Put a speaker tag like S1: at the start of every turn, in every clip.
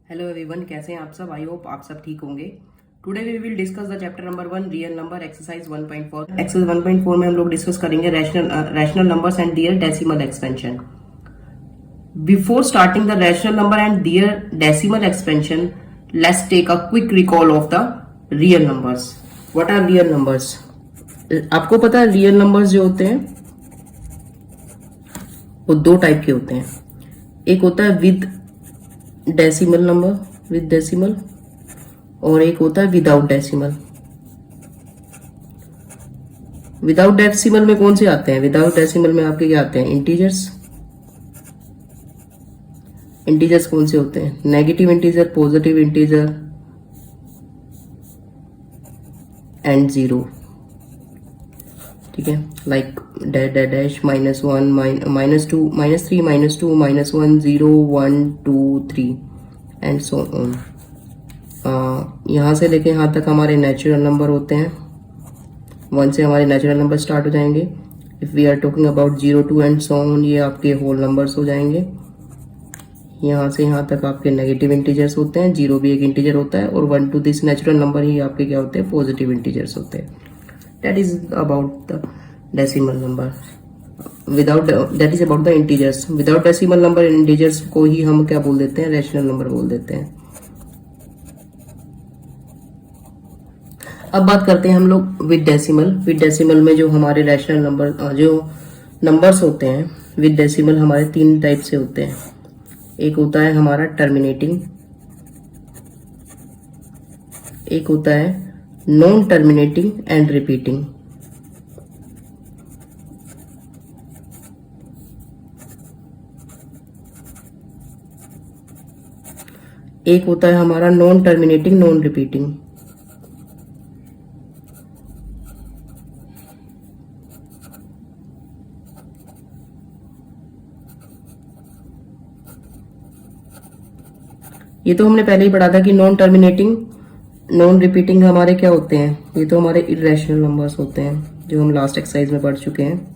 S1: Hello everyone, कैसे हैं आप सब। आई होप आप सब ठीक होंगे। Today we will discuss the chapter number 1 real number exercise 1.4। Exercise 1.4 में हम लोग डिस्कस करेंगे rational numbers and their decimal expansion. Before starting the rational number and their decimal expansion, let's take a quick recall of the real numbers. What are real numbers? आपको पता है real numbers जो होते हैं वो दो type के होते हैं। एक होता है with decimal number, with decimal, और एक होता है विदाउट डेसिमल। विदाउट डेसिमल में कौन से आते हैं? विदाउट डेसिमल में आपके क्या आते हैं? इंटीजर्स। इंटीजर्स कौन से होते हैं? Negative integer, positive integer and zero. ठीक है, like dash, -1, -2, -3, -2, -1, 0, 1, 2, 3 and so on. यहाँ से लेके यहाँ तक हमारे नेचुरल नंबर होते हैं। 1 से हमारे नेचुरल नंबर स्टार्ट हो जाएंगे। If we are talking about 0, 2 and so on, ये आपके होल नंबर्स हो जाएंगे। यहाँ से यहाँ तक आपके नेगेटिव इंटीजर्स होते हैं। 0 भी एक इंटीजर होता है, और 1 to दिस नेचुरल नंबर ही आपके क्या होते हैं? पॉजिटिव इंटीजर्स होते हैं। That is about the decimal number. That is about the integers. Without decimal number, integers को ही हम क्या बोल देते हैं? रैशनल नंबर बोल देते हैं। अब बात करते हैं हम लोग विद डेसिमल। विद डेसिमल में जो हमारे रैशनल नंबर, जो नंबर्स होते हैं विद डेसिमल, हमारे 3 टाइप से होते हैं। एक होता है हमारा टर्मिनेटिंग, एक होता है नॉन टर्मिनेटिंग एंड रिपीटिंग। एक होता है हमारा नॉन टर्मिनेटिंग, नॉन रिपीटिंग। ये तो हमने पहले ही पढ़ा था कि नॉन टर्मिनेटिंग, नॉन रिपीटिंग हमारे क्या होते हैं? ये तो हमारे इरेशनल नंबर्स होते हैं, जो हम लास्ट एक्सरसाइज में पढ़ चुके हैं।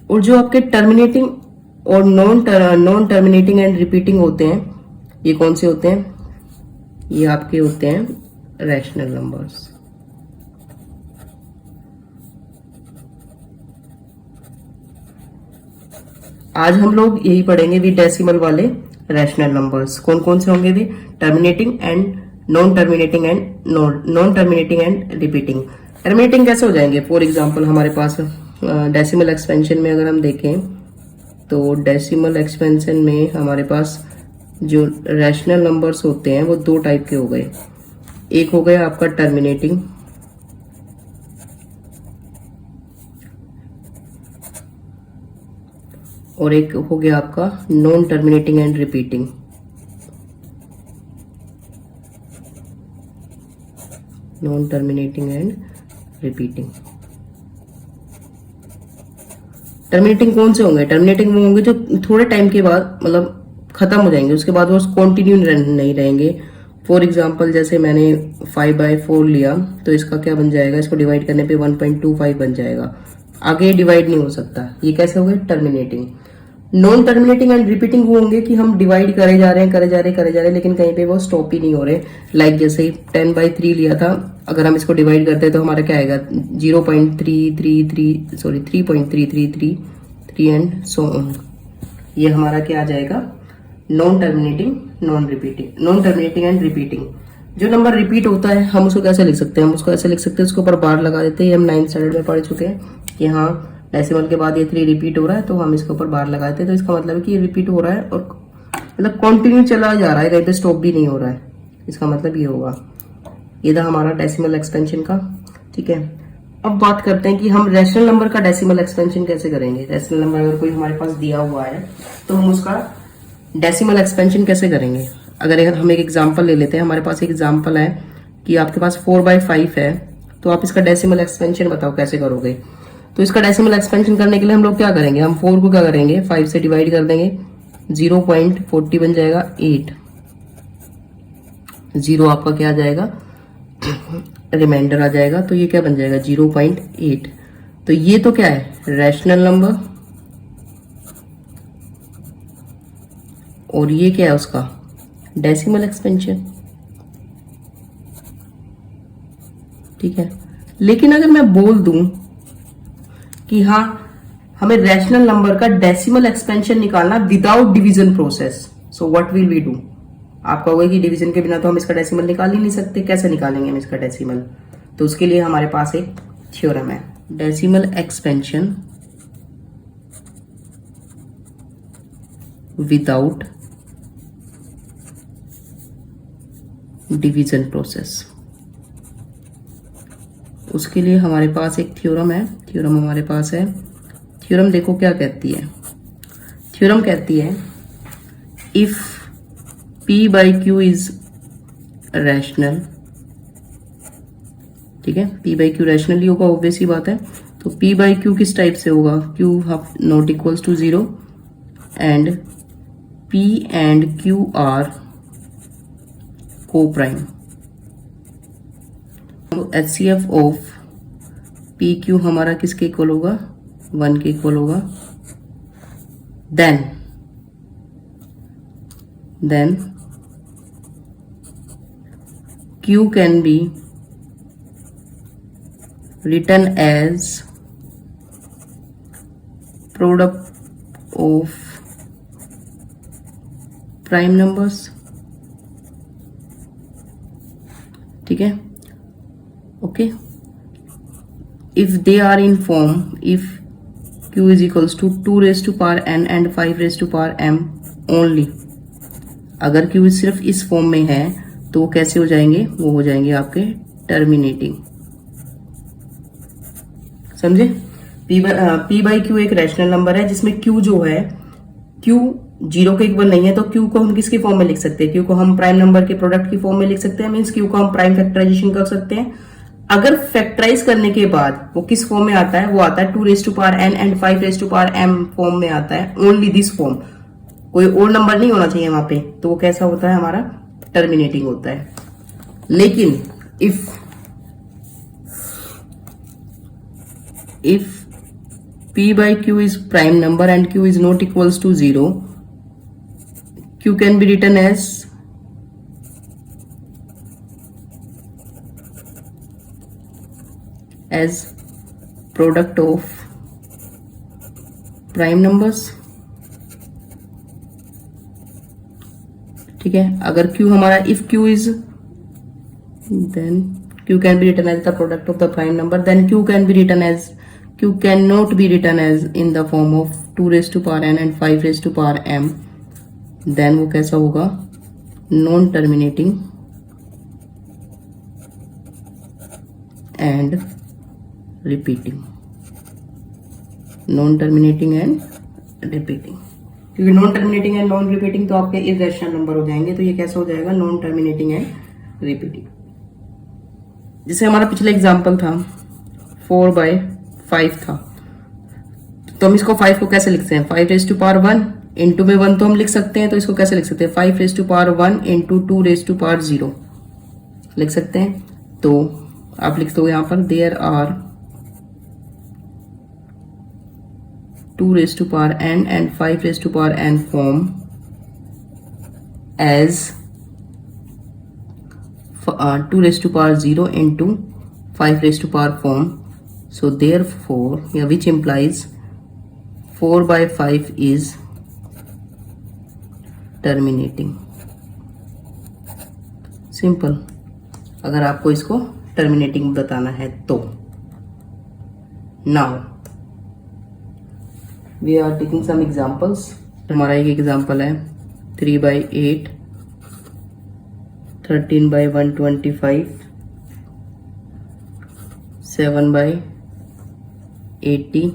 S1: और जो आपके टर्मिनेटिंग और नॉन टर्मिनेटिंग एंड रिपीटिंग होते हैं, ये कौन से होते हैं? ये आपके होते हैं रैशनल नंबर्स। आज हम लोग यही पढ़ेंगे विद डेसिमल वाले रैशनल नंबर्स। कौन कौन से होंगे वे? Terminating and non terminating and repeating. Terminating कैसे हो जाएंगे? फॉर एग्जांपल हमारे पास डेसिमल एक्सपेंशन में अगर हम देखें तो डेसिमल एक्सपेंशन में हमारे पास जो रैशनल नंबर्स होते हैं वो 2 टाइप के हो गए। एक हो गया आपका टर्मिनेटिंग, और एक हो गया आपका non terminating and repeating. Non terminating and repeating. Terminating कौन से होंगे? टर्मिनेटिंग वो होंगे जो थोड़े टाइम के बाद मतलब खत्म हो जाएंगे, उसके बाद वो कंटिन्यू नहीं रहेंगे। फॉर एग्जांपल जैसे मैंने 5/4 लिया, तो इसका क्या बन जाएगा? इसको डिवाइड करने पे 1.25 बन जाएगा, आगे डिवाइड नहीं हो सकता। ये कैसे हो गए? Terminating. Non terminating and repeating वो होंगे कि हम डिवाइड करे जा रहे हैं, लेकिन कहीं पे वो स्टॉप ही नहीं हो रहे। लाइक जैसे 10/3 लिया था, अगर हम इसको डिवाइड करते हैं तो हमारा क्या आएगा? 3.333 एंड सो ऑन। ये हमारा क्या आ जाएगा? Non terminating, non terminating and repeating. जो नंबर रिपीट होता है हम उसको कैसे लिख सकते हैं? हम उसको ऐसे लिख सकते हैं, उसके ऊपर बार लगा देते हैं। हम 9th स्टैंडर्ड में पढ़ चुके हैं कि हाँ डेसिमल के बाद ये 3 रिपीट हो रहा है, तो हम इसके ऊपर बार लगा देते हैं। तो इसका मतलब है कि ये रिपीट हो रहा है और मतलब कंटिन्यू चला जा रहा है, कहीं पे स्टॉप भी नहीं हो रहा है। इसका मतलब ये होगा। ये था हमारा डेसिमल एक्सपेंशन का। ठीक है, अब बात करते हैं कि हम रैशनल नंबर का डेसिमल एक्सपेंशन कैसे करेंगे। रैशनल नंबर अगर कोई हमारे पास दिया हुआ है तो हम उसका डेसिमल एक्सपेंशन कैसे करेंगे? अगर हम एक एग्जांपल ले लेते हैं। हमारे पास एक एग्जांपल है कि आपके पास 4/5 है, तो आप इसका डेसिमल एक्सपेंशन बताओ कैसे करोगे। तो इसका डेसिमल एक्सपेंशन करने के लिए हम लोग क्या करेंगे? हम 4 को क्या करेंगे? 5 से डिवाइड कर देंगे, 0.40 बन जाएगा 8। 0 आपका क्या आ जाएगा? रिमाइंडर आ जाएगा, तो ये क्या बन जाएगा? 0.8। तो ये तो क्या है? रैशनल नंबर और ये क्या है उसका डेसिमल एक्सपेंशन, ठीक है। लेकिन अगर मैं बोल दूं कि हाँ हमें रैशनल नंबर का डेसिमल एक्सपेंशन निकालना without division process, so what will we do. आप कहोगे कि डिवीजन के बिना तो हम इसका डेसिमल निकाल ही नहीं सकते, कैसे निकालेंगे हम इसका डेसिमल। तो उसके लिए हमारे पास एक थ्योरम है, decimal expansion without division process. उसके लिए हमारे पास एक थ्योरम है, थ्योरम हमारे पास है। थ्योरम देखो क्या कहती है, थ्योरम कहती है if P by Q is rational, ठीक है, P by Q रैशनल ही होगा, ऑब्वियस ही बात है। तो P by Q किस टाइप से होगा, Q not equals to 0 and P and Q are coprime. तो HCF ऑफ पी क्यू हमारा किसके इक्वल होगा, 1 के इक्वल होगा। Then Q can be written as product of prime numbers, ठीक है, okay. if they are in form, if Q is equals to 2 raised to power n and 5 raised to power m only, अगर Q सिर्फ इस form में है तो वो कैसे हो जाएंगे, वो हो जाएंगे आपके टर्मिनेटिंग, समझे। P बाई Q एक रैशनल नंबर है जिसमें Q जो है, Q 0 के इक्वल नहीं है, तो Q को हम किसकी फॉर्म में लिख सकते हैं, Q को हम प्राइम नंबर के प्रोडक्ट की फॉर्म में लिख सकते हैं, मीन्स Q को हम प्राइम फैक्टराइजेशन कर सकते हैं। अगर फैक्टराइज करने के बाद वो किस फॉर्म में आता है, वो आता है 2 raise to power n and 5 raise to power m form में आता है, ओनली दिस फॉर्म, कोई और नंबर नहीं होना चाहिए वहां पे। तो वो कैसा होता है, हमारा टर्मिनेटिंग होता है। लेकिन if P by Q is prime number and Q is not equals to 0, Q can be written as product of prime numbers, ठीक है। अगर Q हमारा, if Q is, then Q can be written as the product of the prime number, then Q cannot be written as in the form of 2 raised to power n and 5 raised to power m, then वो कैसा होगा, non terminating and repeating, non terminating and repeating. क्योंकि non terminating and non repeating तो आपके irrational number हो जाएंगे, तो ये कैसा हो जाएगा, नॉन टर्मिनेटिंग एंड रिपीटिंग। जैसे हमारा पिछला एग्जांपल था 4/5 था, तो हम इसको 5 को कैसे लिखते हैं, 5 रेज टू पावर 1 इंटू में 1 तो हम लिख सकते हैं, तो इसको कैसे लिख सकते हैं, 5 raise to power 1 into 2 raise to power 0 लिख सकते हैं। तो आप लिख दो यहां पर there are 2 raised to power n and 5 raised to power n form as 2 raised to power 0 into 5 raised to power form. So therefore, yeah, which implies 4/5 is terminating. Simple. अगर आपको इसको टर्मिनेटिंग बताना है तो। Now we are taking some examples. हमारा एक example है 3/8, 13/125, 7/80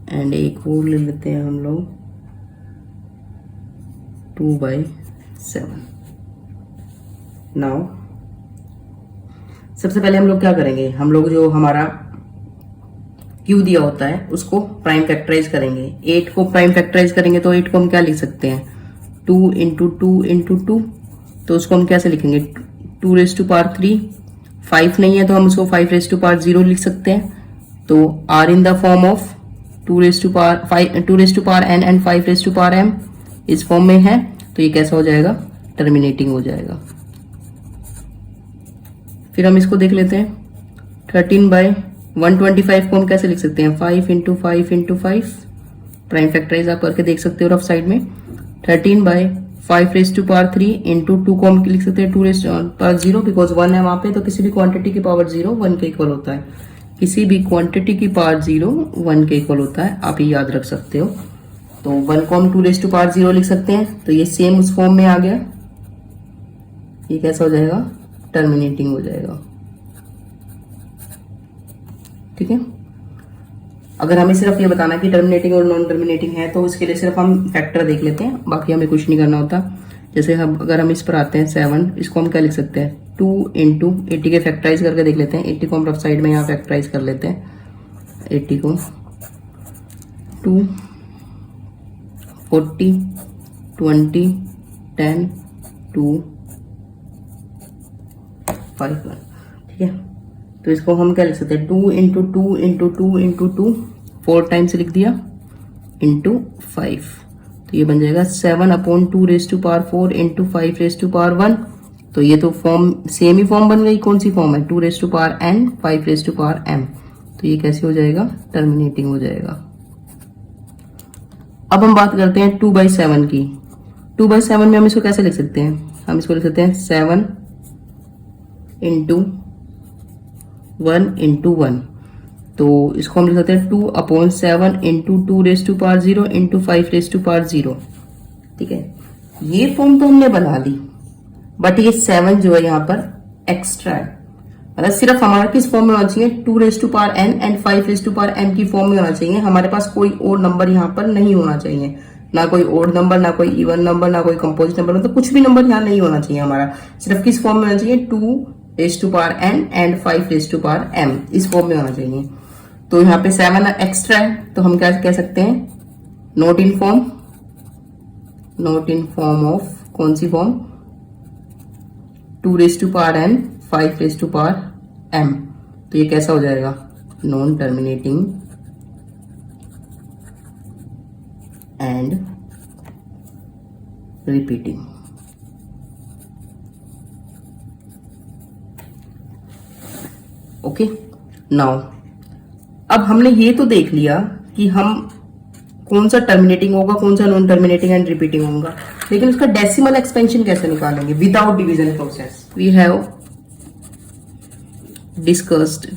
S1: and एक और ले लेते हैं हम लोग 2/7। नाउ सबसे पहले हम लोग क्या करेंगे, हम लोग जो हमारा Q दिया होता है उसको प्राइम फैक्टराइज करेंगे। 8 को प्राइम फैक्टराइज करेंगे तो 8 को हम क्या लिख सकते हैं, 2 इंटू 2 इंटू 2, तो उसको हम कैसे लिखेंगे, 2 रेज टू पावर 3, 5 नहीं है तो हम उसको 5 रेज टू पावर 0 लिख सकते हैं। तो are in the form of 2 raise to power n and 5 raise to power m, इस फॉर्म में है तो ये कैसा हो जाएगा, टर्मिनेटिंग हो जाएगा। फिर हम इसको देख लेते हैं, 13/125 को हम कैसे लिख सकते हैं, 5 × 5 × 5, प्राइम फैक्टराइज आप करके देख सकते हो रफ साइड में। 13/5⁻³ इंटू 2 को हम लिख सकते हैं 2⁻0, बिकॉज 1 है वहां पे, तो किसी भी क्वांटिटी की पावर 0 1 के इक्वल होता है, किसी भी क्वांटिटी की पावर 0 1 के इक्वल होता है, आप ये याद रख सकते हो। तो 1 को हम 2⁻0 लिख सकते हैं, तो ये सेम उस फॉर्म में आ गया, ये कैसा हो जाएगा, टर्मिनेटिंग हो जाएगा। ठीक है, अगर हमें सिर्फ ये बताना कि टर्मिनेटिंग और नॉन टर्मिनेटिंग है तो उसके लिए सिर्फ हम फैक्टर देख लेते हैं, बाकी हमें कुछ नहीं करना होता। जैसे अगर हम इस पर आते हैं 7, इसको हम क्या लिख सकते हैं, 2 × 80 के फैक्टराइज करके देख लेते हैं। 80 को हम रफ साइड में यहाँ फैक्टराइज कर लेते हैं। 80 को 2, 40, 20, 10, 2, 5, 1। ठीक है, तो इसको हम क्या लिख सकते हैं, 2 × 2 × 2 × 2, 4 टाइम्स लिख दिया, इंटू 5, तो ये बन जाएगा 7/2⁴ इंटू 5⁻1। तो ये तो फॉर्म सेम ही फॉर्म बन गई, कौन सी फॉर्म है, 2⁻n 5⁻m, तो ये कैसे हो जाएगा, टर्मिनेटिंग हो जाएगा। अब हम बात करते हैं 2/7 की। 2/7 में हम इसको कैसे लिख सकते हैं, हम इसको लिख सकते हैं 7 × 1 × 1, तो इसको हम लिख सकते हैं 2/7 इंटू 2⁻0 इंटू 5⁻0। ठीक है, ये फॉर्म तो हमने बना ली, बट ये 7 जो है यहाँ पर एक्स्ट्रा है, मतलब सिर्फ हमारा किस फॉर्म में होना चाहिए, 2⁻n एंड 5⁻m की फॉर्म में होना चाहिए। हमारे पास कोई और नंबर यहाँ पर नहीं होना चाहिए, ना कोई ओड नंबर, ना कोई इवन नंबर, ना कोई कंपोजिट नंबर, मतलब कुछ भी नंबर यहाँ नहीं होना चाहिए हमारा। सिर्फ किस फॉर्म में होना चाहिए, 2⁻n एंड 5⁻m, इस फॉर्म में होना चाहिए। तो यहाँ पे 7 एक्स्ट्रा है, तो हम क्या कह सकते हैं, not in form, not in form of कौन सी फॉर्म, 2⁻n 5⁻m, तो ये कैसा हो जाएगा, non terminating and repeating. Okay, now अब हमने ये तो देख लिया कि हम कौन सा टर्मिनेटिंग होगा, कौन सा नॉन टर्मिनेटिंग एंड रिपीटिंग होगा, लेकिन उसका डेसिमल एक्सपेंशन कैसे निकालेंगे without division process. We have discussed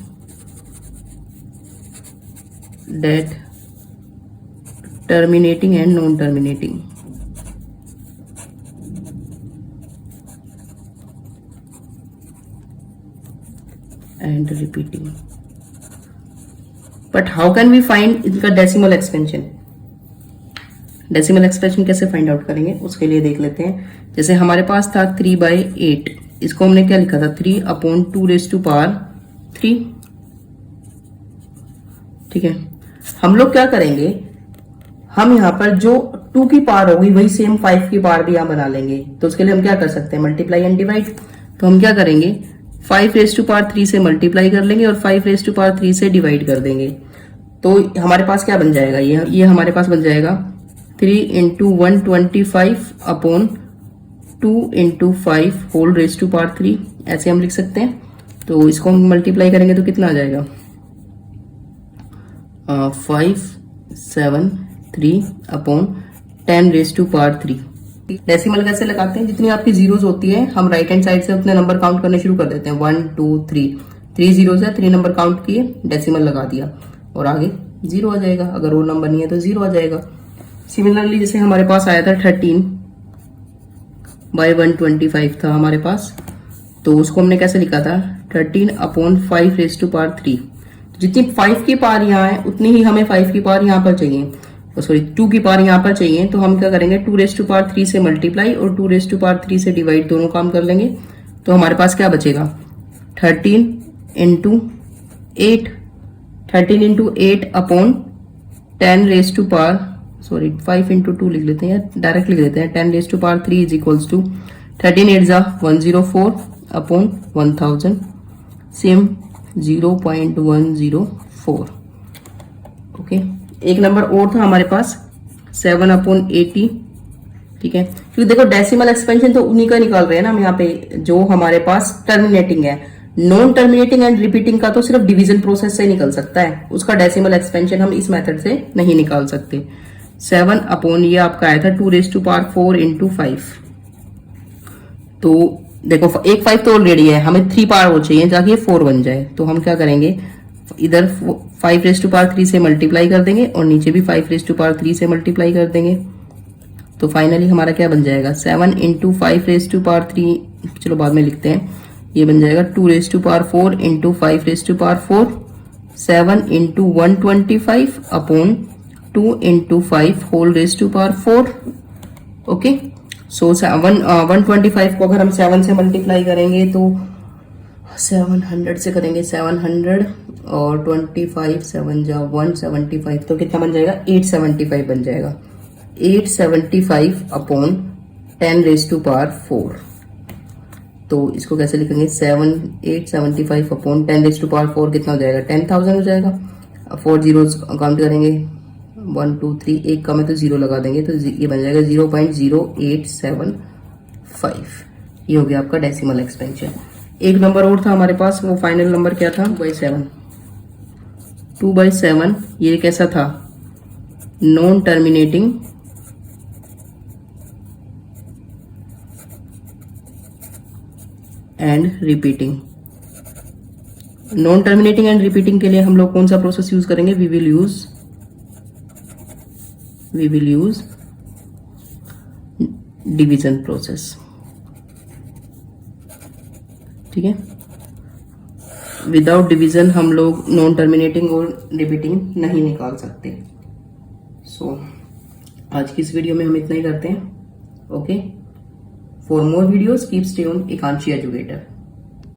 S1: that terminating and non terminating and repeating, but how can we find इनका डेसिमल एक्सपेंशन। डेसिमल एक्सपेंशन कैसे फाइंड आउट करेंगे, उसके लिए देख लेते हैं। जैसे हमारे पास था 3/8, इसको हमने क्या लिखा था, 3/2⁻3। ठीक है, हम लोग क्या करेंगे, हम यहाँ पर जो 2 की पावर होगी वही सेम 5 की पावर भी यहाँ बना लेंगे। तो उसके लिए हम क्या कर सकते हैं, मल्टीप्लाई एंड डिवाइड। तो हम क्या करेंगे, 5⁻3 से मल्टीप्लाई कर लेंगे और 5⁻3 से डिवाइड कर देंगे। तो हमारे पास क्या बन जाएगा, ये हमारे पास बन जाएगा 3 × 125/2 × 5⁻3, ऐसे हम लिख सकते हैं। तो इसको हम मल्टीप्लाई करेंगे तो कितना आ जाएगा, 573/10⁻3। डेसिमल कैसे लगाते हैं, जितनी आपकी जीरोस होती है हम राइट हैंड साइड से उतने नंबर काउंट करने शुरू कर देते हैं, 1 2 3, 3 जीरोस है, 3 नंबर काउंट किए, डेसिमल लगा दिया और आगे 0 आ जाएगा। अगर वो नंबर नहीं है तो 0 आ जाएगा। सिमिलरली जैसे हमारे पास आया था 13/125 था हमारे पास, तो उसको हमने कैसे लिखा था, 13/5⁻3। जितनी 5 की पावर यहाँ है उतनी ही हमें 5 की पावर यहाँ पर चाहिए, सॉरी 2 की पावर यहाँ पर चाहिए। तो हम क्या करेंगे, 2⁻3 से मल्टीप्लाई और 2⁻3 से डिवाइड, दोनों काम कर लेंगे। तो हमारे पास क्या बचेगा, 13 × 8, 13 × 8/10⁻, सॉरी 5 × 2 लिख लेते हैं, डायरेक्ट लिख देते हैं, 10⁻3 is equals to 13×8 = 104/1000, same 0.104। Okay, एक नंबर और था हमारे पास 7/80 ठीक है, क्योंकि देखो डेसिमल एक्सपेंशन तो उन्हीं का निकाल रहे हैं ना हम यहाँ पे, जो हमारे पास टर्मिनेटिंग है। नॉन टर्मिनेटिंग एंड रिपीटिंग का तो सिर्फ डिवीजन प्रोसेस से निकल सकता है, उसका डेसिमल एक्सपेंशन हम इस मेथड से नहीं निकाल सकते। 7 अपॉन ये आपका आया था 2⁴ इंटू 5। तो देखो एक 5 तो ऑलरेडी है, हमें 3 पावर वो चाहिए ताकि ये 4 बन जाए। तो हम क्या करेंगे, इधर 5⁵ से मल्टीप्लाई कर देंगे और नीचे भी 5⁵ से मल्टीप्लाई कर देंगे। तो फाइनली हमारा क्या बन जाएगा, 7 इंटू 5⁵, चलो बाद में लिखते हैं, ये बन जाएगा 2⁴ into 5⁴, 7 into 125 upon 2 into 5⁴। Okay, so 125 को अगर हम 7 से मल्टीप्लाई करेंगे तो 700 से करेंगे, 700 और 25 7 जा 175, तो कितना बन जाएगा, 875 बन जाएगा। 875 अपॉन 10⁴। तो इसको कैसे लिखेंगे, 875 अपॉन 10⁴ कितना हो जाएगा, 10,000 हो जाएगा। 4 जीरोस काउंट करेंगे, 1 2 3, एक का में तो 0 लगा देंगे, तो ये बन जाएगा 0.0875। ये हो गया आपका डेसिमल एक्सपेंशन। एक नंबर और था हमारे पास, वो फाइनल नंबर क्या था, 2/7। ये कैसा था, non terminating and repeating. Non terminating and repeating के लिए हम लोग कौन सा प्रोसेस यूज करेंगे, we will use division process. ठीक है, विदाउट डिवीजन हम लोग नॉन टर्मिनेटिंग और रिपीटिंग नहीं निकाल सकते। सो आज की इस वीडियो में हम इतना ही करते हैं। Okay, for more videos keep stay on Ekanshi educator.